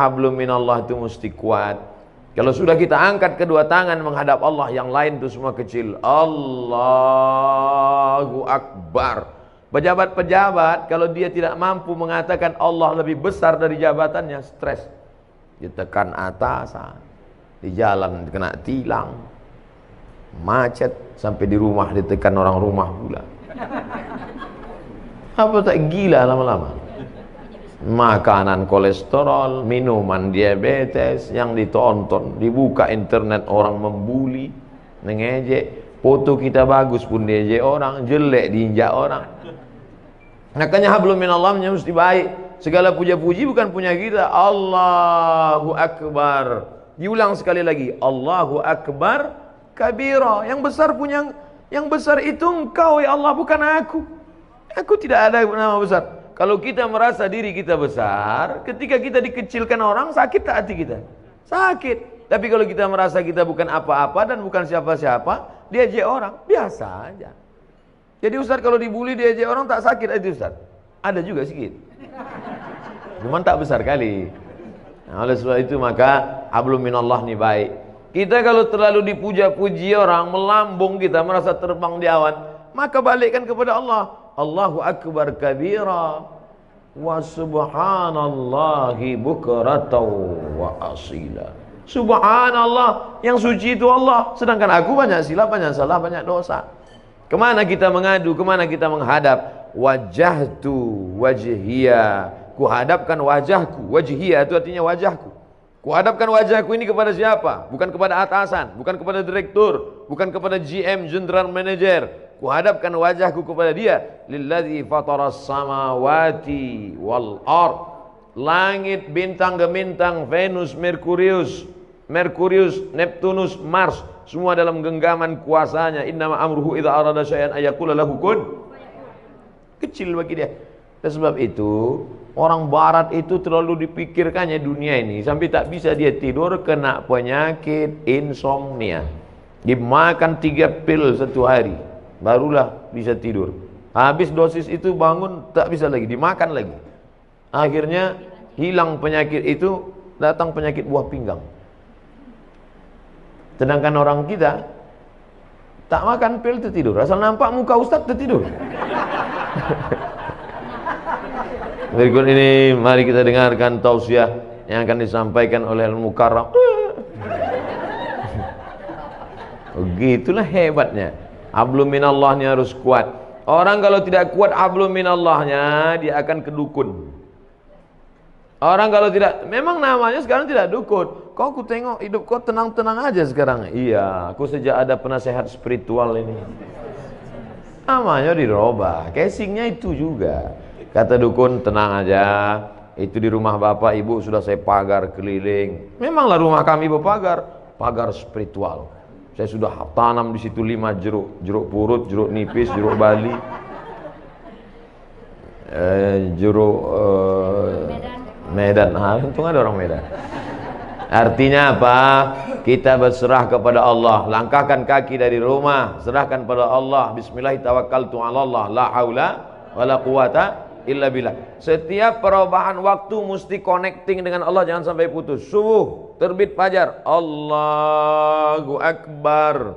hablum minallah itu mesti kuat. Kalau sudah kita angkat kedua tangan menghadap Allah, yang lain itu semua kecil. Allahu Akbar. Pejabat-pejabat kalau dia tidak mampu mengatakan Allah lebih besar dari jabatannya, stres. Ditekan atasan, di jalan kena tilang, macet, sampai di rumah ditekan orang rumah pula. Apa tak gila lama-lama? Makanan kolesterol, minuman diabetes yang ditonton, dibuka internet orang membuli, mengejek, foto kita bagus pun diejek orang, jelek diinjak orang. Makanya hablum minallahnya mesti baik. Segala puja-puji bukan punya kita. Allahu Akbar. Diulang sekali lagi, Allahu Akbar kabira. Yang besar punya, yang besar itu Engkau ya Allah, bukan aku. Aku tidak ada nama besar. Kalau kita merasa diri kita besar, ketika kita dikecilkan orang, sakit tak hati kita? Sakit. Tapi kalau kita merasa kita bukan apa-apa dan bukan siapa-siapa, diejek orang, biasa aja. Jadi Ustaz kalau dibully diejek orang tak sakit itu Ustaz? Ada juga sedikit. Cuman tak besar kali. Nah, oleh sebab itu maka hablum minallah ni baik. Kita kalau terlalu dipuja-puji orang, melambung kita, merasa terbang di awan, maka balikkan kepada Allah. Allahu Akbar kabira wa subhanallahi bukratan wa asila. Subhanallah, yang suci itu Allah, sedangkan aku banyak silap, banyak salah, banyak dosa. Kemana kita mengadu, kemana kita menghadap? Wajahtu wajhiya, kuhadapkan wajahku. Wajhiya itu artinya wajahku. Kuhadapkan wajahku ini kepada siapa? Bukan kepada atasan, bukan kepada direktur, bukan kepada GM, general manager. Kuhadapkan wajahku kepada dia. Lilladzi fataras samawati wal ard. Langit, bintang gemintang, Venus, Merkurius, Neptunus, Mars, semua dalam genggaman kuasanya. Innama amruhu idza arada syai'an ayaqula lahu kun. Kecil bagi dia. Dan sebab itu orang barat itu terlalu dipikirkannya dunia ini sampai tak bisa dia tidur, kena penyakit insomnia. Dimakan 3 pil satu hari barulah bisa tidur. Habis dosis itu bangun tak bisa lagi, dimakan lagi. Akhirnya hilang penyakit itu, datang penyakit buah pinggang. Sedangkan orang kita tak makan pil tertidur, asal nampak muka ustaz tertidur. Berikut ini mari kita dengarkan tausiah yang akan disampaikan oleh Al-Mukarram. Begitulah hebatnya. Hablum minallahnya harus kuat. Orang kalau tidak kuat hablum minallahnya, dia akan kedukun. Orang kalau tidak, memang namanya sekarang tidak dukun. Kau ku tengok hidup kau tenang-tenang aja sekarang. Iya, aku sejak ada penasehat spiritual ini. Namanya dirubah, casingnya itu juga. Kata dukun, tenang aja, itu di rumah bapak ibu sudah saya pagar keliling. Memanglah rumah kami berpagar, pagar spiritual. Saya sudah tanam di situ 5 jeruk, jeruk purut, jeruk nipis, jeruk bali, jeruk Medan. Untung ada orang Medan. Artinya apa? Kita berserah kepada Allah. Langkahkan kaki dari rumah, serahkan pada Allah. Bismillahirrahmanirrahim. La haula wala quwata illa billah. Setiap perubahan waktu mesti connecting dengan Allah, jangan sampai putus. Subuh, terbit fajar, Allahu Akbar.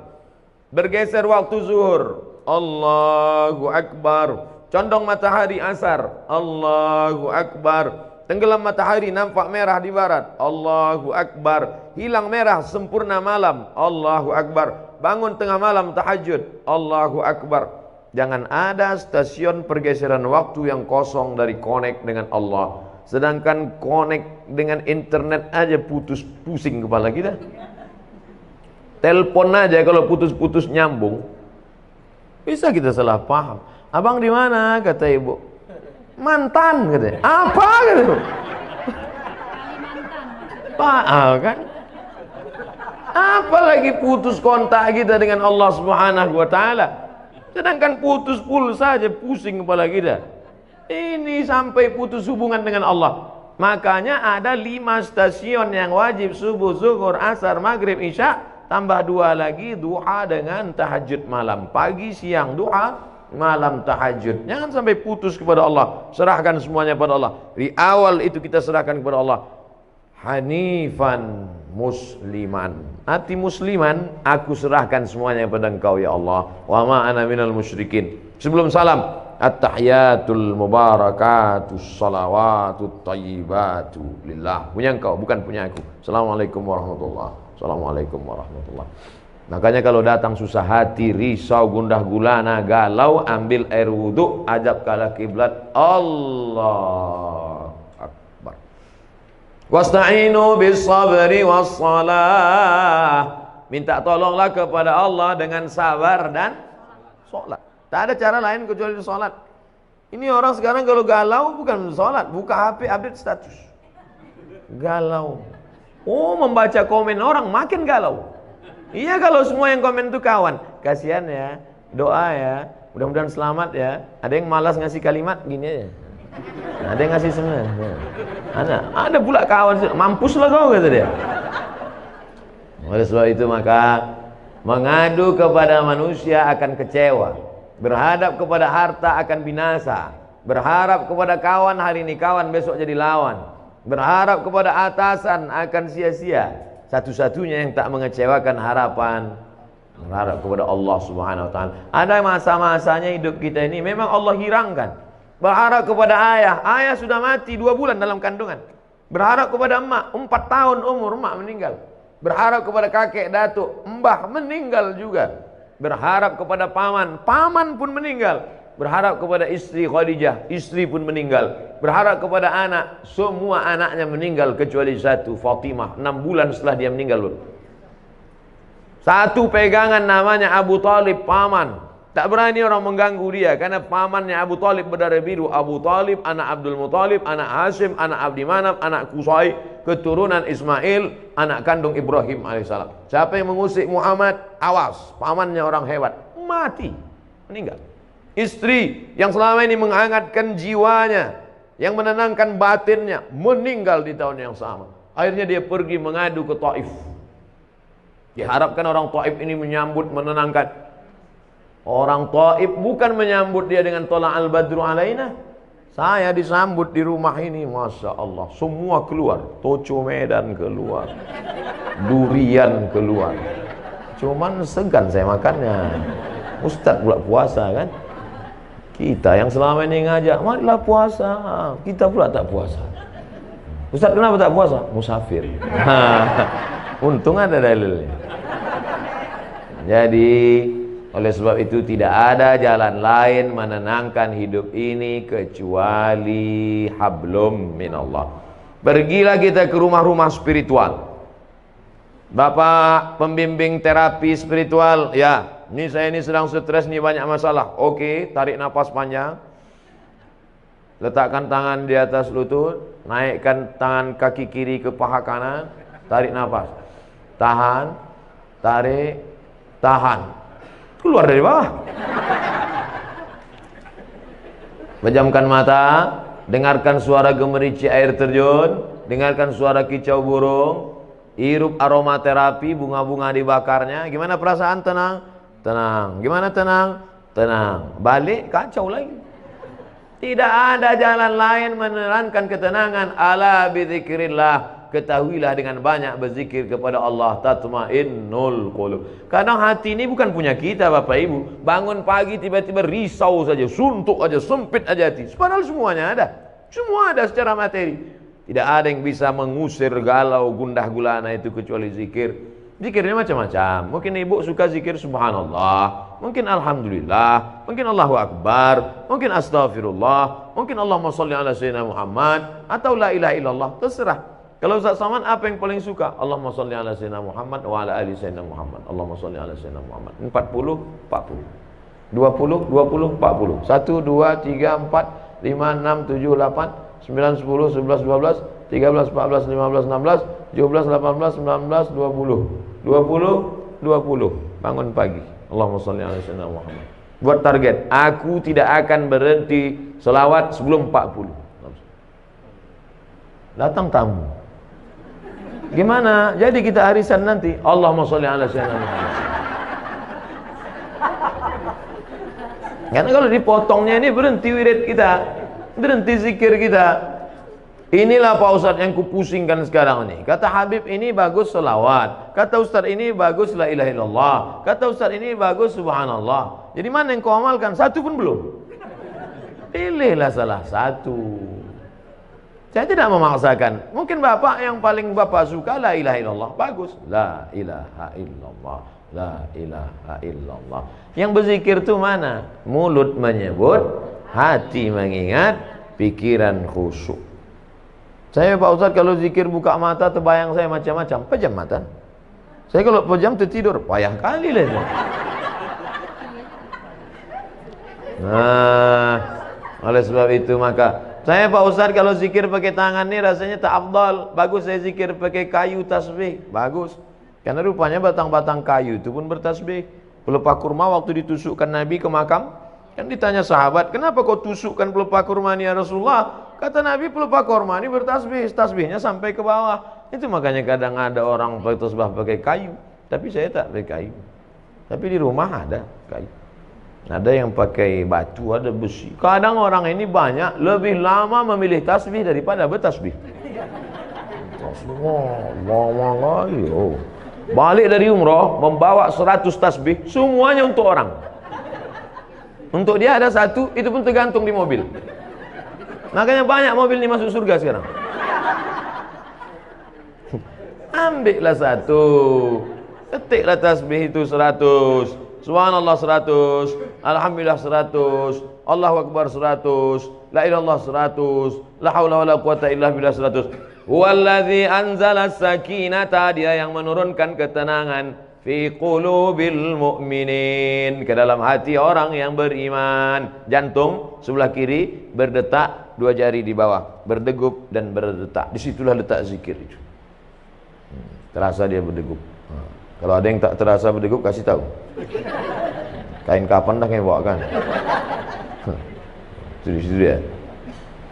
Bergeser waktu zuhur, Allahu Akbar. Condong matahari asar, Allahu Akbar. Tenggelam matahari, nampak merah di barat, Allahu Akbar. Hilang merah, sempurna malam, Allahu Akbar. Bangun tengah malam tahajud, Allahu Akbar. Jangan ada stasiun pergeseran waktu yang kosong dari connect dengan Allah. Sedangkan connect dengan internet aja putus, pusing kepala kita. Telepon aja kalau putus-putus nyambung, bisa kita salah paham. Abang di mana? Kata ibu. Mantan katanya. Apa gitu? Pak, kan? Apalagi putus kontak kita dengan Allah Subhanahu wa taala. Sedangkan putus pulsa saja pusing kepala kita. Ini sampai putus hubungan dengan Allah. Makanya ada 5 stasiun yang wajib, subuh, zuhur, asar, maghrib, isya, tambah 2 lagi duha dengan tahajud malam. Pagi, siang duha, malam tahajud. Jangan sampai putus kepada Allah. Serahkan semuanya kepada Allah. Di awal itu kita serahkan kepada Allah. hanifan musliman. Arti musliman, aku serahkan semuanya kepada Engkau ya Allah. Wa ma ana minal musyrikin. Sebelum salam, at-tahiyatul mubarakatus salawatut thayyibatu lillah. Punya Engkau, bukan punya aku. Assalamualaikum warahmatullahi. Assalamualaikum warahmatullahi. Makanya kalau datang susah hati, risau, gundah gulana, galau, ambil air wudhu, ajab kalah kiblat. Allah Akbar. Wasta'inu bis sabri was salah. Minta tolonglah kepada Allah dengan sabar dan sholat. Tak ada cara lain kecuali sholat. Ini orang sekarang kalau galau bukan sholat, buka HP update status. Galau. Oh, membaca komen orang makin galau. Iya, kalau semua yang komen itu kawan. Kasihan ya, doa ya, mudah-mudahan selamat ya. Ada yang malas ngasih kalimat gini aja. Ada yang ngasih senang. Ada pula kawan, mampuslah kau kata dia. Oleh sebab itu maka mengadu kepada manusia akan kecewa, berhadap kepada harta akan binasa, berharap kepada kawan hari ini kawan, besok jadi lawan, berharap kepada atasan akan sia-sia. Satu-satunya yang tak mengecewakan harapan, berharap kepada Allah Subhanahu wa taala. Ada masa-masanya hidup kita ini memang Allah hirangkan. Berharap kepada ayah, ayah sudah mati 2 bulan dalam kandungan. Berharap kepada emak, 4 tahun umur emak meninggal. Berharap kepada kakek, datuk, mbah meninggal juga. Berharap kepada paman, paman pun meninggal. Berharap kepada istri Khadijah, istri pun meninggal. Berharap kepada anak, semua anaknya meninggal kecuali satu, Fatimah. 6 bulan setelah dia meninggal. Satu pegangan namanya Abu Talib, paman. Tak berani orang mengganggu dia karena pamannya Abu Talib berdarah biru. Abu Talib, anak Abdul Muttalib, anak Hashim, anak Abdi Manaf, anak Qusay, keturunan Ismail, anak kandung Ibrahim alaihissalam. Siapa yang mengusik Muhammad, awas, pamannya orang hebat, mati, meninggal. Istri yang selama ini menghangatkan jiwanya, yang menenangkan batinnya, meninggal di tahun yang sama. Akhirnya dia pergi mengadu ke Taif. Diharapkan orang Taif ini menyambut, menenangkan. Orang Taif bukan menyambut dia dengan tola al-badru alaina. Saya disambut di rumah ini, Masya Allah, semua keluar. Toco Medan keluar, durian keluar. Cuman segan saya makannya. Ustadz pula puasa kan. Kita yang selama ini ngajak, marilah puasa, kita pula tak puasa. Ustaz, kenapa tak puasa? Musafir. Untung ada dalilnya. Jadi, oleh sebab itu tidak ada jalan lain menenangkan hidup ini kecuali hablum minallah. Pergilah kita ke rumah-rumah spiritual. Bapak pembimbing terapi spiritual, ya. Ini saya ini sedang stres nih, banyak masalah. Oke, tarik nafas panjang. Letakkan tangan di atas lutut, naikkan tangan kaki kiri ke paha kanan, tarik nafas. Tahan, tarik, tahan. Keluar dari bawah. Pejamkan mata, dengarkan suara gemerici air terjun, dengarkan suara kicau burung, hirup aromaterapi, bunga-bunga dibakarnya. Gimana perasaan? Tenang. Tenang. Gimana tenang? Tenang. Balik kacau lagi. Tidak ada jalan lain menerangkan ketenangan. Ala bizikrillah. Ketahuilah dengan banyak berzikir kepada Allah, tatmainnul qulub. Kadang hati ini bukan punya kita Bapak Ibu. Bangun pagi tiba-tiba risau saja, suntuk aja, sempit aja hati. Padahal semuanya ada. Semua ada secara materi. Tidak ada yang bisa mengusir galau, gundah gulana itu kecuali zikir. Zikirnya macam-macam. Mungkin ibu suka zikir subhanallah, mungkin alhamdulillah, mungkin Allahu akbar, mungkin astaghfirullah, mungkin Allahumma sholli ala sayyidina Muhammad, atau la ilaha illallah, terserah. Kalau Ustaz Saman apa yang paling suka? Allahumma sholli ala sayyidina Muhammad wa ala ali sayyidina Muhammad. Allahumma sholli ala sayyidina Muhammad. 40 40. 20 20 40. 1 2 3 4 5 6 7 8 9 10 11 12 13 14 15 16 17 18 19 20 20 20. Bangun pagi, Allahumma sholli ala sayyidina Muhammad. Buat target, aku tidak akan berhenti selawat sebelum 40. Datang tamu. Gimana? Jadi kita arisan nanti, Allahumma sholli ala sayyidina Muhammad. Karena kalau dipotongnya ini berhenti wirid kita, berhenti zikir kita. Inilah Pak Ustadz yang kupusingkan sekarang nih. Kata Habib ini bagus selawat. Kata Ustadz ini bagus la ilaha illallah. Kata Ustadz ini bagus subhanallah. Jadi mana yang kau amalkan? Satu pun belum. Pilihlah salah satu. Saya tidak memaksakan. Mungkin bapak yang paling bapak suka la ilaha illallah. Bagus. La ilaha illallah. La ilaha illallah. Yang berzikir itu mana? Mulut menyebut, hati mengingat, pikiran khusyuk. Saya Pak Ustadz kalau zikir buka mata terbayang saya macam-macam. Pejam mata. Saya kalau pejam tertidur, payah kali lah itu. Nah, oleh sebab itu maka saya Pak Ustadz kalau zikir pakai tangan ini rasanya tak afdal. Bagus saya zikir pakai kayu tasbih. Bagus. Karena rupanya batang-batang kayu itu pun bertasbih. Pelepah kurma waktu ditusukkan Nabi ke makam, kan ditanya sahabat, kenapa kau tusukkan pelepah kurma ini ya Rasulullah? Kata Nabi, pelepah kurma ini bertasbih, tasbihnya sampai ke bawah. Itu makanya kadang ada orang bertasbih pakai kayu, tapi saya tak pakai kayu. Tapi di rumah ada kayu. Ada yang pakai batu, ada besi. Kadang orang ini banyak lebih lama memilih tasbih daripada bertasbih. Balik dari umroh membawa 100 tasbih, semuanya untuk orang. Untuk dia ada satu, itu pun tergantung di mobil. Makanya banyak mobil ini masuk surga sekarang. Ambillah satu, ketiklah tasbih itu 100, subhanallah 100, alhamdulillah 100, Allahu akbar 100, la ilallah 100, la haula wala quwata illa billah 100. Huwallazi anzala sakinata, dia yang menurunkan ketenangan fi qulubil mu'minin, ke dalam hati orang yang beriman. Jantung sebelah kiri berdetak, dua jari di bawah berdegup dan berdetak. Disitulah letak zikir itu. Terasa dia berdegup. Kalau ada yang tak terasa berdegup, kasih tahu. Kain kapan dah yang bawa kan? Itu di situ dia.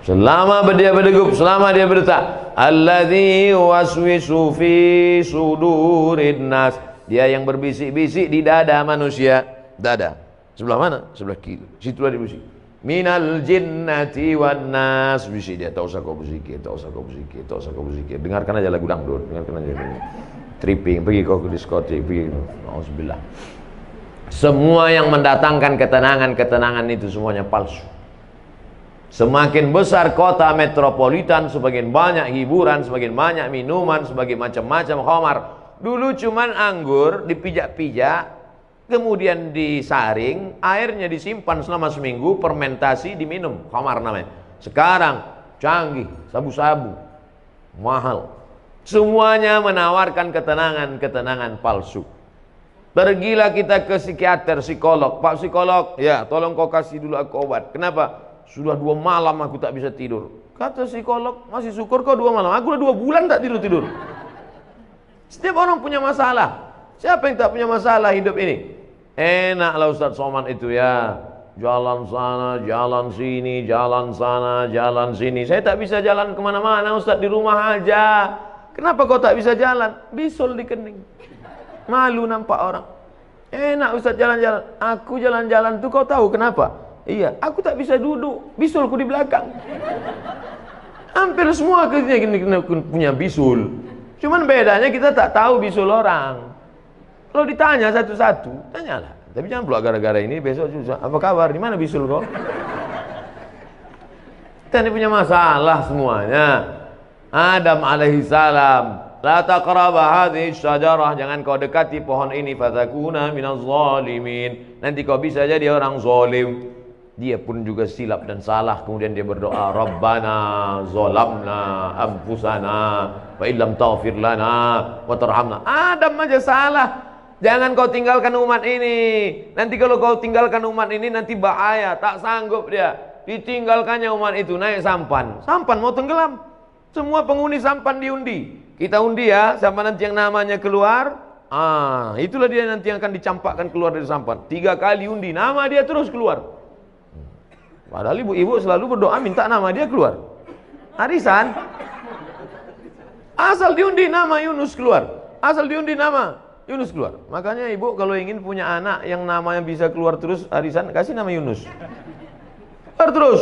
Selama dia berdegup, selama dia berdetak, alladzi waswisu fi sudurin nas, dia yang berbisik-bisik di dada manusia. Dada sebelah mana? Sebelah kiri. Situlah dia bisik. Minal jinnati wan nas, bisik dia. Tak usah kau berzikir, tak usah kau berzikir, tak usah kau berzikir. Dengarkan aja lagu dangdut, dengarkan aja tripping, pergi kau ke diskotik, pergi. Auzubillah. Semua yang mendatangkan ketenangan itu semuanya palsu. Semakin besar kota metropolitan, semakin banyak hiburan, semakin banyak minuman, semakin macam-macam khamar. Dulu cuman anggur dipijak-pijak, kemudian disaring, airnya disimpan selama seminggu, fermentasi, diminum, khamar namanya. Sekarang canggih, sabu-sabu, mahal. Semuanya menawarkan ketenangan palsu. Pergilah kita ke psikiater, psikolog. Pak psikolog, ya tolong kau kasih dulu aku obat. Kenapa? Sudah 2 malam aku tak bisa tidur. Kata psikolog, masih syukur kau 2 malam. Aku udah 2 bulan tak tidur. Setiap orang punya masalah. Siapa yang tak punya masalah hidup ini? Enaklah Ustadz Somad itu ya. Jalan sana, jalan sini, jalan sana, jalan sini. Saya tak bisa jalan kemana-mana Ustadz, di rumah aja. Kenapa kau tak bisa jalan? Bisul di kening. Malu nampak orang. Enak Ustadz jalan-jalan. Aku jalan-jalan tuh kau tahu kenapa? Iya, aku tak bisa duduk, bisulku di belakang. Hampir semua kita punya bisul. Cuman bedanya kita tak tahu bisul orang. Kalau ditanya satu-satu, tanyalah. Tapi jangan pula gara-gara ini besok susah. Apa kabar? Di mana bisul kau? Kita ini punya masalah semuanya. Adam alaihissalam, la taqraba hadhihi syajarah, jangan kau dekati pohon ini, fatakuna minaz zalimin. Nanti kau bisa jadi orang zalim. Dia pun juga silap dan salah, kemudian dia berdoa, Rabbana zalamna anfusana wa illam taghfir lana wa tarhamna. Adam aja salah. Jangan kau tinggalkan umat ini. Nanti kalau kau tinggalkan umat ini nanti bahaya, tak sanggup dia. Ditinggalkannya umat itu, naik sampan. Sampan mau tenggelam. Semua penghuni sampan diundi. Kita undi ya, siapa nanti yang namanya keluar, itulah dia nanti yang akan dicampakkan keluar dari sampan. 3 kali undi, nama dia terus keluar. Padahal ibu-ibu selalu berdoa minta nama dia keluar. Arisan. Asal diundi nama Yunus keluar. Asal diundi nama Yunus keluar. Makanya ibu kalau ingin punya anak yang namanya bisa keluar terus arisan, kasih nama Yunus. Keluar terus.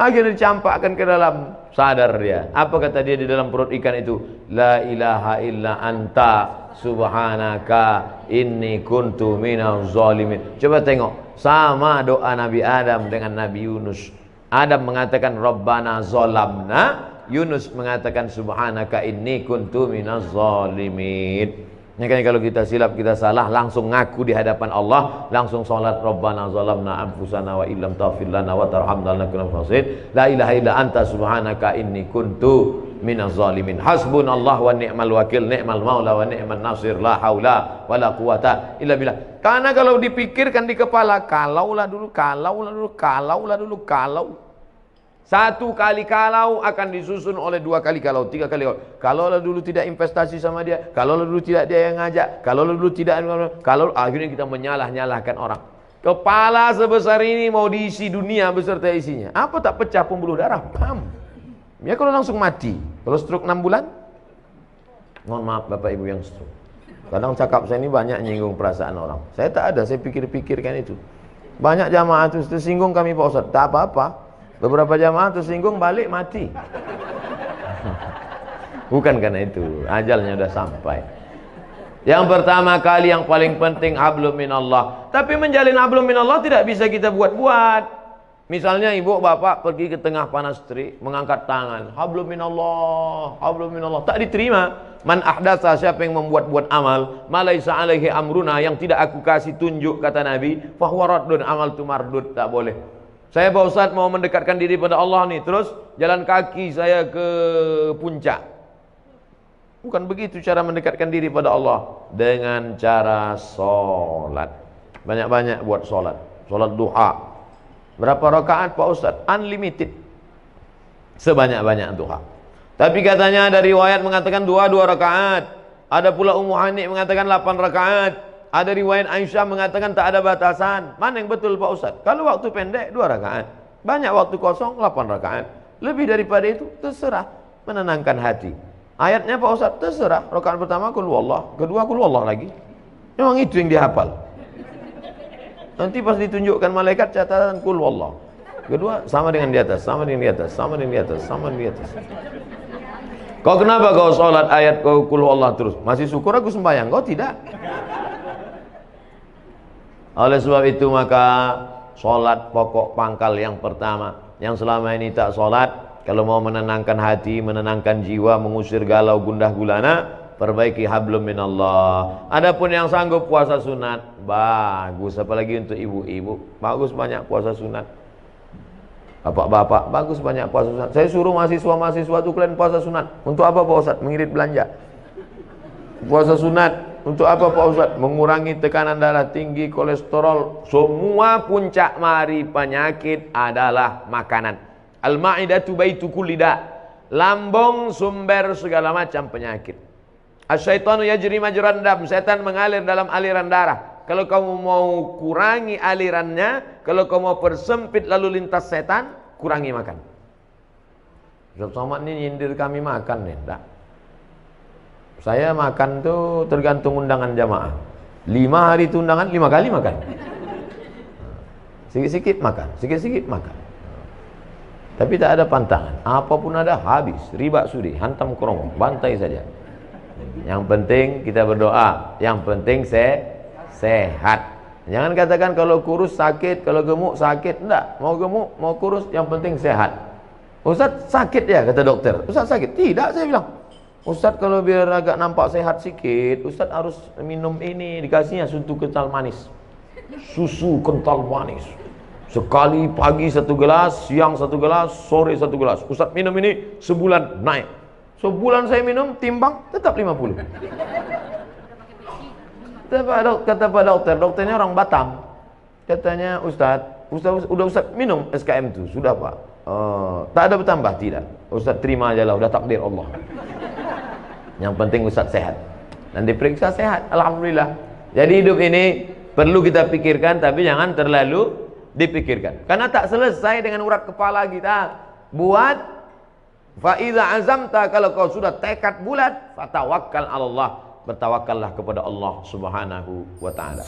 Akhirnya dicampakkan ke dalam sadar dia. Apa kata dia di dalam perut ikan itu? La ilaha illa anta subhanaka inni kuntu minaz zalimin. Coba tengok, sama doa Nabi Adam dengan Nabi Yunus. Adam mengatakan Rabbana zolamna, Yunus mengatakan subhanaka inni kuntu minaz zalimin. Makanya kalau kita silap, kita salah, langsung ngaku di hadapan Allah, langsung salat Rabbana zalamna anfusana wa illam taghfir lana wa tarhamna lanakunanna minal khasirin. La ilaha illa anta subhanaka inni kuntu minaz zalimin. Hasbunallah wa ni'mal wakil, ni'mal maula wa ni'man nasir, la haula wala quwata illa billah. Karena kalau dipikirkan di kepala, kalaulah dulu, kalau satu kali kalau akan disusun oleh dua kali kalau, tiga kali kalau. Kalaulah dulu tidak investasi sama dia, kalaulah dulu tidak dia yang ngajak, kalaulah dulu tidak, kalau akhirnya kita menyalah-nyalahkan orang. Kepala sebesar ini mau diisi dunia beserta isinya. Apa tak pecah pembuluh darah? Pam. Ya kalau langsung mati. Kalau stroke 6 bulan? Mohon maaf Bapak Ibu yang stroke. Kadang cakap saya ini banyak nyinggung perasaan orang. Saya tak ada, saya pikir-pikirkan itu. Banyak jamaah itu tersinggung kami Pak Ustaz. Tak apa-apa. Beberapa jamaah tersinggung balik mati. Bukan karena itu, ajalnya sudah sampai. Yang pertama kali yang paling penting hablum minallah. Tapi menjalin hablum minallah tidak bisa kita buat-buat. Misalnya ibu bapak pergi ke tengah panas terik, mengangkat tangan, hablum minallah, hablum minallah, tak diterima. Man ahdatsa, siapa yang membuat-buat amal, malaisa alaihi amruna, yang tidak aku kasih tunjuk kata Nabi, fahuwa raddun, amal tu mardud, tak boleh. Saya Pak Ustadz mau mendekatkan diri pada Allah nih, terus jalan kaki saya ke puncak. Bukan begitu cara mendekatkan diri pada Allah. Dengan cara sholat. Banyak-banyak buat sholat. Sholat duha. Berapa rakaat Pak Ustadz? Unlimited. Sebanyak-banyak duha. Tapi katanya ada riwayat mengatakan 2 rakaat. Ada pula Ummu Hani mengatakan 8 rakaat. Ada riwayat Aisyah mengatakan tak ada batasan. Mana yang betul Pak Ustaz? Kalau waktu pendek 2 rakaat, banyak waktu kosong 8 rakaat. Lebih daripada itu terserah, menenangkan hati. Ayatnya Pak Ustaz terserah. Rakaat pertama qul huwallah, kedua qul huwallah lagi. Memang itu yang dihafal. Nanti pas ditunjukkan malaikat catatan qul huwallah. Kedua sama dengan di atas, sama dengan di atas, sama dengan di atas, sama dengan di atas. Kau kenapa kau sholat ayat kau qul huwallah terus? Masih syukur aku sembahyang, kau tidak. Oleh sebab itu maka sholat pokok pangkal yang pertama. Yang selama ini tak sholat, kalau mau menenangkan hati, menenangkan jiwa, mengusir galau gundah gulana, perbaiki hablum minallah. Adapun yang sanggup puasa sunat, bagus. Apalagi untuk ibu-ibu, bagus banyak puasa sunat. Bapak-bapak, bagus banyak puasa sunat. Saya suruh mahasiswa-mahasiswa itu kalian puasa sunat. Untuk apa Pak Ustaz? Mengirit belanja. Puasa sunat untuk apa Pak Ustaz? Mengurangi tekanan darah tinggi, kolesterol. Semua puncak mari penyakit adalah makanan. Al-ma'idatu baitu kulli da. Lambung sumber segala macam penyakit. Asyaitanu yajri majran dam. Setan mengalir dalam aliran darah. Kalau kamu mau kurangi alirannya, kalau kamu mau persempit lalu lintas setan, kurangi makan. Ustaz Somad ini nyindir kami makan nih, enggak. Saya makan tuh tergantung undangan jamaah. 5 hari itu undangan, 5 kali makan. Sikit-sikit makan, sikit-sikit makan. Tapi tak ada pantangan. Apapun ada habis, riba sudi, hantam kerongkong, bantai saja. Yang penting kita berdoa, yang penting sehat. Jangan katakan kalau kurus sakit, kalau gemuk sakit. Enggak, mau gemuk, mau kurus, yang penting sehat. Ustaz sakit ya kata dokter. Ustaz sakit? Tidak, saya bilang. Ustaz kalau biar agak nampak sehat sikit, Ustaz harus minum ini, dikasihnya susu kental manis. Susu kental manis. Sekali pagi 1 gelas, siang 1 gelas, sore 1 gelas. Ustaz minum ini sebulan naik. Sebulan saya minum, timbang tetap 50. Kata Pak Dokter, dokternya orang Batam. Katanya Ustaz udah Ustaz minum SKM itu, sudah Pak. Tak ada bertambah, tidak. Ustaz terima aja lah, udah takdir Allah. Yang penting Ustaz sehat. Dan diperiksa sehat, alhamdulillah. Jadi hidup ini perlu kita pikirkan, tapi jangan terlalu dipikirkan. Karena tak selesai dengan urat kepala kita. Buat fa iza azamta, kalau kau sudah tekad bulat, fatawakkal 'ala Allah. Bertawakallah kepada Allah Subhanahu wa taala.